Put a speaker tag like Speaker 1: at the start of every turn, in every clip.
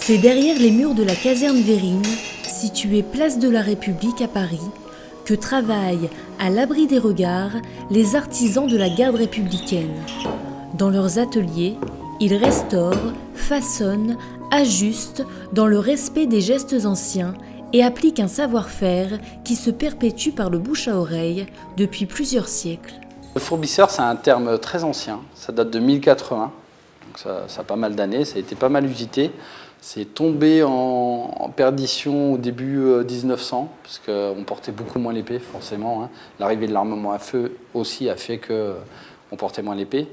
Speaker 1: C'est derrière les murs de la caserne Vérines, située place de la République à Paris, que travaillent, à l'abri des regards, les artisans de la garde républicaine. Dans leurs ateliers, ils restaurent, façonnent, ajustent dans le respect des gestes anciens et appliquent un savoir-faire qui se perpétue par le bouche à oreille depuis plusieurs siècles.
Speaker 2: Le fourbisseur, c'est un terme très ancien, ça date de 1080, donc ça a pas mal d'années, ça a été pas mal usité. C'est tombé en perdition au début 1900, parce qu'on portait beaucoup moins l'épée, forcément. Hein. L'arrivée de l'armement à feu aussi a fait qu'on portait moins l'épée.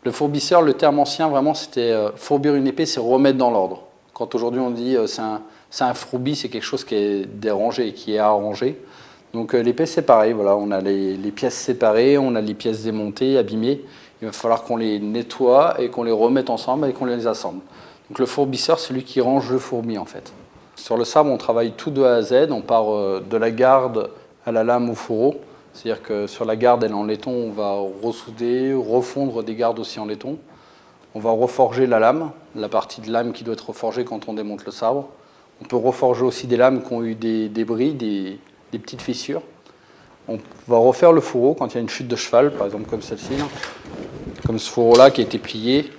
Speaker 2: Le fourbisseur, le terme ancien, vraiment, c'était fourbir une épée, c'est remettre dans l'ordre. Quand aujourd'hui on dit c'est un fourbi, c'est quelque chose qui est dérangé, qui est arrangé. Donc l'épée, c'est pareil, voilà, on a les pièces séparées, on a les pièces démontées, abîmées. Il va falloir qu'on les nettoie et qu'on les remette ensemble et qu'on les assemble. Donc le fourbisseur, c'est celui qui range le fourbi en fait. Sur le sabre, on travaille tout de A à Z. On part de la garde à la lame au fourreau. C'est-à-dire que sur la garde, elle est en laiton, on va ressouder, refondre des gardes aussi en laiton. On va reforger la lame, la partie de lame qui doit être reforgée quand on démonte le sabre. On peut reforger aussi des lames qui ont eu des bris, des petites fissures. On va refaire le fourreau quand il y a une chute de cheval, par exemple comme celle-ci, comme ce fourreau-là qui a été plié.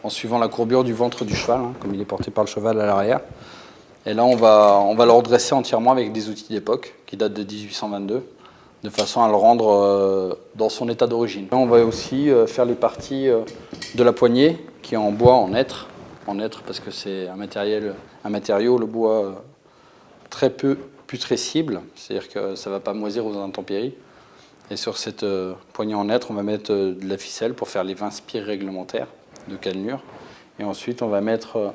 Speaker 2: En suivant la courbure du ventre du cheval, hein, comme il est porté par le cheval à l'arrière. Et là, on va le redresser entièrement avec des outils d'époque qui datent de 1822, de façon à le rendre dans son état d'origine. On va aussi faire les parties de la poignée, qui est en bois, en hêtre parce que c'est un matériau, le bois, très peu putrescible, c'est-à-dire que ça ne va pas moisir aux intempéries. Et sur cette poignée en hêtre, on va mettre de la ficelle pour faire les 20 spires réglementaires de cannelure. Et ensuite, on va mettre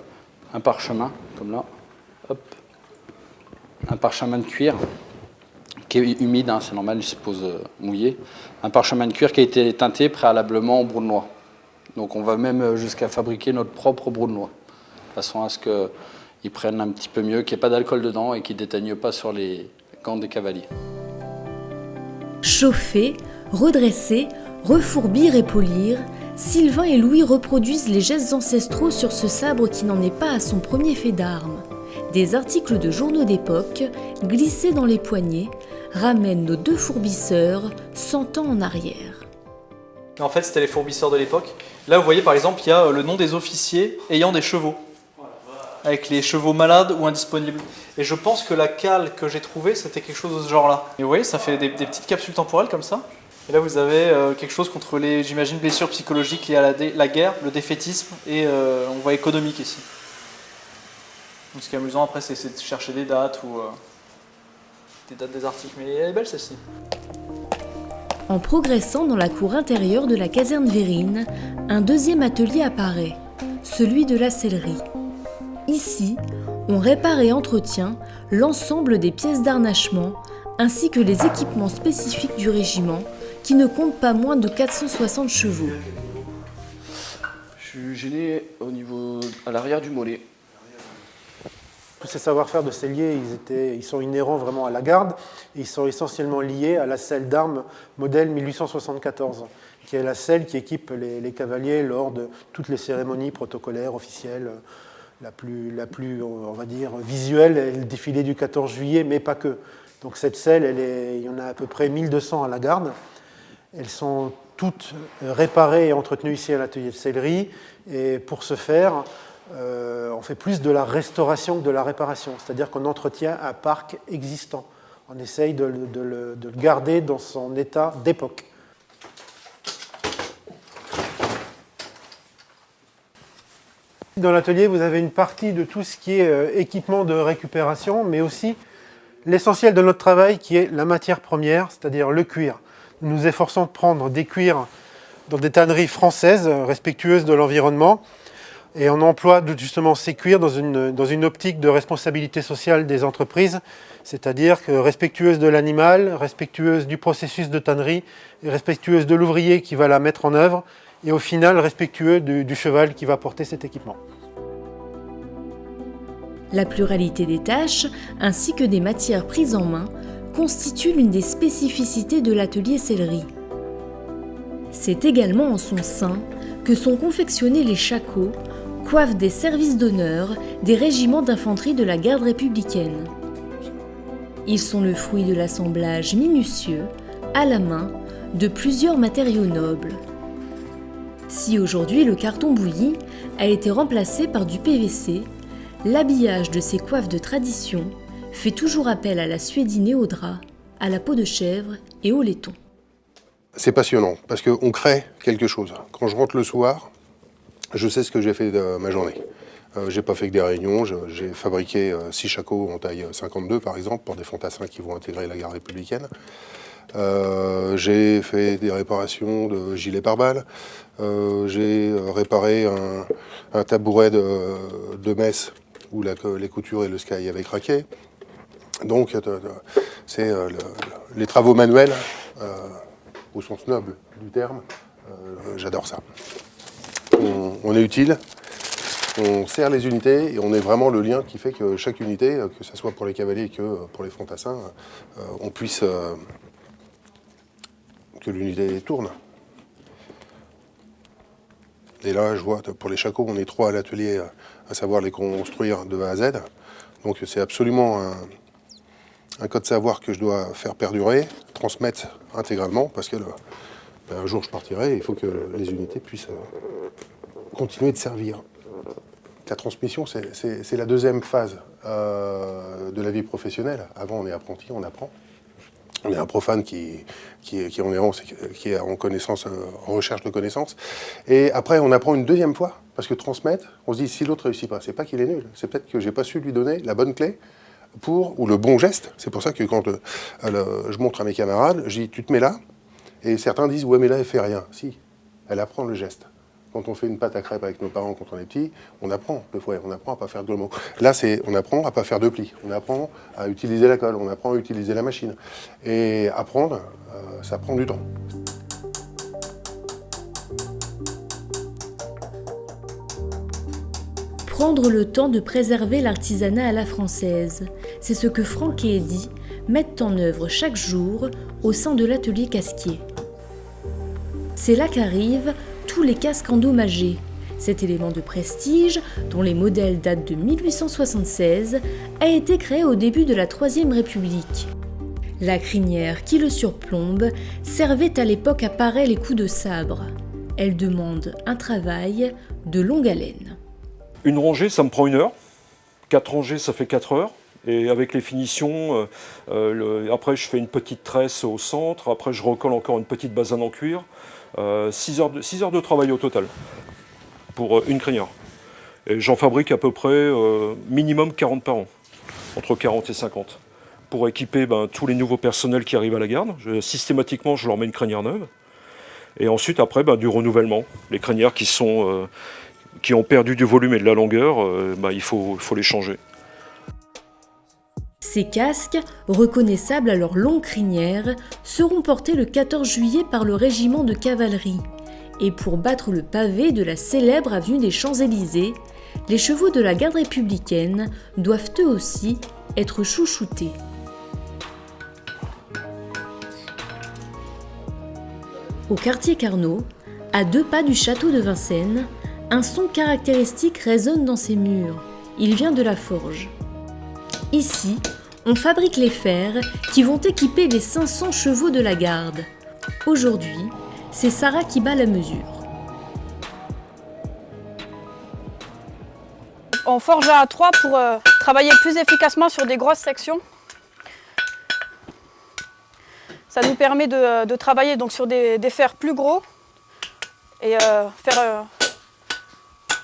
Speaker 2: un parchemin, comme là, hop, un parchemin de cuir qui est humide, hein, c'est normal, il se pose mouillé. Un parchemin de cuir qui a été teinté préalablement au brou de noix. Donc on va même jusqu'à fabriquer notre propre brou de noix, de façon à ce qu'il prenne un petit peu mieux, qu'il n'y ait pas d'alcool dedans et qu'il ne déteigne pas sur les gants des cavaliers.
Speaker 1: Chauffer, redresser, refourbir et polir, Sylvain et Louis reproduisent les gestes ancestraux sur ce sabre qui n'en est pas à son premier fait d'armes. Des articles de journaux d'époque, glissés dans les poignets, ramènent nos deux fourbisseurs 100 ans en arrière.
Speaker 3: En fait, c'était les fourbisseurs de l'époque. Là, vous voyez, par exemple, il y a le nom des officiers ayant des chevaux, avec les chevaux malades ou indisponibles. Et je pense que la cale que j'ai trouvée, c'était quelque chose de ce genre-là. Et vous voyez, ça fait des petites capsules temporelles comme ça. Et là, vous avez quelque chose contre les, j'imagine, blessures psychologiques liées à la guerre, le défaitisme, et on voit économique ici. Donc, ce qui est amusant après, c'est de chercher des dates ou des dates des articles. Mais elle est belle celle-ci.
Speaker 1: En progressant dans la cour intérieure de la caserne Vérines, un deuxième atelier apparaît, celui de la sellerie. Ici, on répare et entretient l'ensemble des pièces d'harnachement ainsi que les équipements spécifiques du régiment qui ne compte pas moins de 460 chevaux.
Speaker 4: Je suis gêné à l'arrière du mollet.
Speaker 5: Tous ces savoir-faire de selliers, ils sont inhérents vraiment à la garde et ils sont essentiellement liés à la selle d'armes modèle 1874, qui est la selle qui équipe les cavaliers lors de toutes les cérémonies protocolaires officielles. La plus, on va dire, visuelle est le défilé du 14 juillet, mais pas que. Donc cette selle, il y en a à peu près 1200 à la garde. Elles sont toutes réparées et entretenues ici à l'atelier de sellerie. Et pour ce faire, on fait plus de la restauration que de la réparation. C'est-à-dire qu'on entretient un parc existant. On essaye de le garder dans son état d'époque. Dans l'atelier, vous avez une partie de tout ce qui est équipement de récupération, mais aussi l'essentiel de notre travail qui est la matière première, c'est-à-dire le cuir. Nous nous efforçons de prendre des cuirs dans des tanneries françaises, respectueuses de l'environnement, et on emploie justement ces cuirs dans une optique de responsabilité sociale des entreprises, c'est-à-dire que respectueuse de l'animal, respectueuse du processus de tannerie, et respectueuse de l'ouvrier qui va la mettre en œuvre, et au final respectueux du cheval qui va porter cet équipement.
Speaker 1: La pluralité des tâches, ainsi que des matières prises en main, constitue l'une des spécificités de l'atelier sellerie. C'est également en son sein que sont confectionnés les shakos, coiffent des services d'honneur des régiments d'infanterie de la garde républicaine. Ils sont le fruit de l'assemblage minutieux, à la main, de plusieurs matériaux nobles. Si aujourd'hui le carton bouilli a été remplacé par du PVC, l'habillage de ces coiffes de tradition fait toujours appel à la suédinée au drap, à la peau de chèvre et au laiton.
Speaker 6: C'est passionnant parce qu'on crée quelque chose. Quand je rentre le soir, je sais ce que j'ai fait de ma journée. J'ai pas fait que des réunions, j'ai fabriqué 6 shakos en taille 52 par exemple pour des fantassins qui vont intégrer la garde républicaine. J'ai fait des réparations de gilets pare-balles. J'ai réparé un tabouret de messe où les coutures et le sky avaient craqué. Donc c'est les travaux manuels au sens noble du terme. J'adore ça. On est utile, on sert les unités et on est vraiment le lien qui fait que chaque unité, que ce soit pour les cavaliers que pour les fantassins, on puisse que l'unité tourne. Et là, je vois, pour les shakos, on est 3 à l'atelier, à savoir les construire de A à Z. Donc c'est absolument un code savoir que je dois faire perdurer, transmettre intégralement, parce que un jour je partirai, et il faut que les unités puissent continuer de servir. La transmission, c'est la deuxième phase de la vie professionnelle. Avant, on est apprenti, on apprend. On est un profane qui est en errance, qui est en connaissance, en recherche de connaissances. Et après, on apprend une deuxième fois, parce que transmettre, on se dit, si l'autre ne réussit pas, c'est pas qu'il est nul, c'est peut-être que j'ai pas su lui donner la bonne clé ou le bon geste. C'est pour ça que quand je montre à mes camarades, je dis, tu te mets là, et certains disent, ouais, mais là, elle fait rien. Si, elle apprend le geste. Quand on fait une pâte à crêpes avec nos parents quand on est petit, on apprend deux fois, on apprend à pas faire de mots. Là, on apprend à pas faire de plis, on apprend à utiliser la colle, on apprend à utiliser la machine. Et apprendre, ça prend du temps.
Speaker 1: Prendre le temps de préserver l'artisanat à la française, c'est ce que Franck et Eddy mettent en œuvre chaque jour au sein de l'atelier casquier. C'est là qu'arrivent tous les casques endommagés. Cet élément de prestige, dont les modèles datent de 1876, a été créé au début de la Troisième République. La crinière qui le surplombe servait à l'époque à parer les coups de sabre. Elle demande un travail de longue haleine.
Speaker 7: Une rangée, ça me prend 1 heure. 4 rangées, ça fait 4 heures. Et avec les finitions, après je fais une petite tresse au centre, après je recolle encore une petite basane en cuir. 6 heures de travail au total pour une crinière. Et j'en fabrique à peu près minimum 40 par an, entre 40 et 50. Pour équiper tous les nouveaux personnels qui arrivent à la garde. Systématiquement, je leur mets une crinière neuve. Et ensuite, après, du renouvellement. Les crinières qui ont perdu du volume et de la longueur, il faut les changer.
Speaker 1: Ces casques, reconnaissables à leur longue crinière, seront portés le 14 juillet par le régiment de cavalerie. Et pour battre le pavé de la célèbre avenue des Champs-Élysées, les chevaux de la garde républicaine doivent eux aussi être chouchoutés. Au quartier Carnot, à 2 pas du château de Vincennes, un son caractéristique résonne dans ses murs. Il vient de la forge. Ici, on fabrique les fers qui vont équiper les 500 chevaux de la garde. Aujourd'hui, c'est Sarah qui bat la mesure.
Speaker 8: On forge à 3 pour travailler plus efficacement sur des grosses sections. Ça nous permet de travailler donc sur des fers plus gros et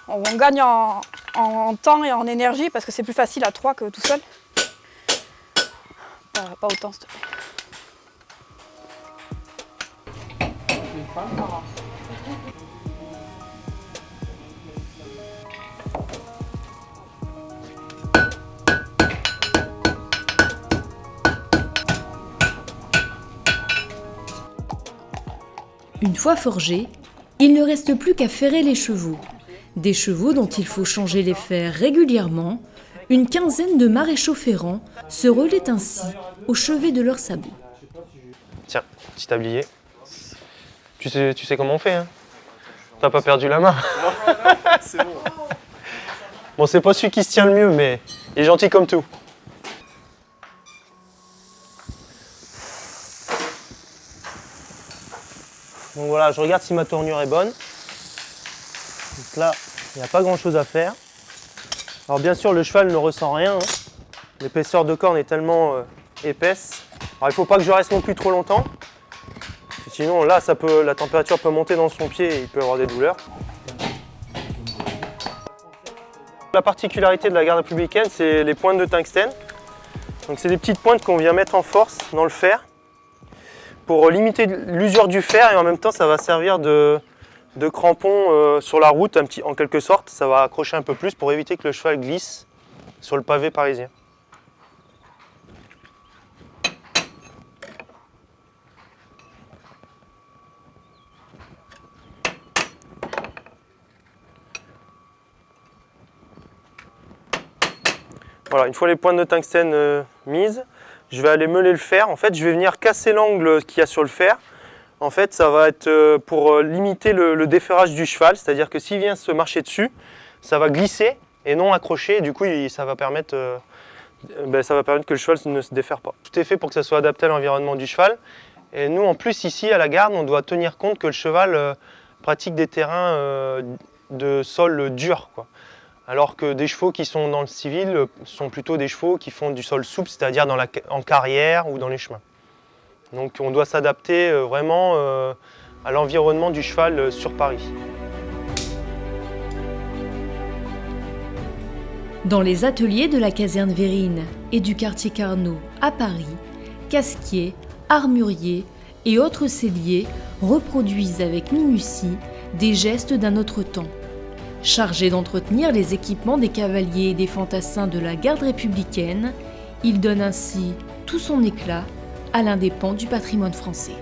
Speaker 8: on gagne en temps et en énergie parce que c'est plus facile à 3 que tout seul. Pas autant, s'il te plaît.
Speaker 1: Une fois forgés, il ne reste plus qu'à ferrer les chevaux. Des chevaux dont il faut changer les fers régulièrement. Une quinzaine de maréchaux ferrants se relaient ainsi au chevet de leurs sabots.
Speaker 9: Tiens, petit tablier. Tu sais comment on fait, hein? T'as pas perdu la main?
Speaker 3: C'est bon.
Speaker 9: Bon, c'est pas celui qui se tient le mieux, mais il est gentil comme tout. Donc voilà, je regarde si ma tournure est bonne. Donc là, il n'y a pas grand chose à faire. Alors bien sûr, le cheval ne ressent rien. Hein. L'épaisseur de corne est tellement épaisse. Alors il ne faut pas que je reste non plus trop longtemps. Sinon là, la température peut monter dans son pied et il peut avoir des douleurs. La particularité de la garde républicaine, c'est les pointes de tungstène. Donc c'est des petites pointes qu'on vient mettre en force dans le fer pour limiter l'usure du fer, et en même temps ça va servir de crampon sur la route en quelque sorte. Ça va accrocher un peu plus pour éviter que le cheval glisse sur le pavé parisien. Voilà, une fois les pointes de tungstène mises, je vais aller meuler le fer. En fait, je vais venir casser l'angle qu'il y a sur le fer. En fait, ça va être pour limiter le déferrage du cheval, c'est-à-dire que s'il vient se marcher dessus, ça va glisser et non accrocher. Et du coup, ça va permettre que le cheval ne se défère pas. Tout est fait pour que ça soit adapté à l'environnement du cheval. Et nous, en plus, ici, à la garde, on doit tenir compte que le cheval pratique des terrains de sol dur, quoi. Alors que des chevaux qui sont dans le civil sont plutôt des chevaux qui font du sol souple, c'est-à-dire en carrière ou dans les chemins. Donc on doit s'adapter vraiment à l'environnement du cheval sur Paris.
Speaker 1: Dans les ateliers de la caserne Vérine et du quartier Carnot à Paris, casquiers, armuriers et autres selliers reproduisent avec minutie des gestes d'un autre temps. Chargé d'entretenir les équipements des cavaliers et des fantassins de la garde républicaine, il donne ainsi tout son éclat à l'un des pans du patrimoine français.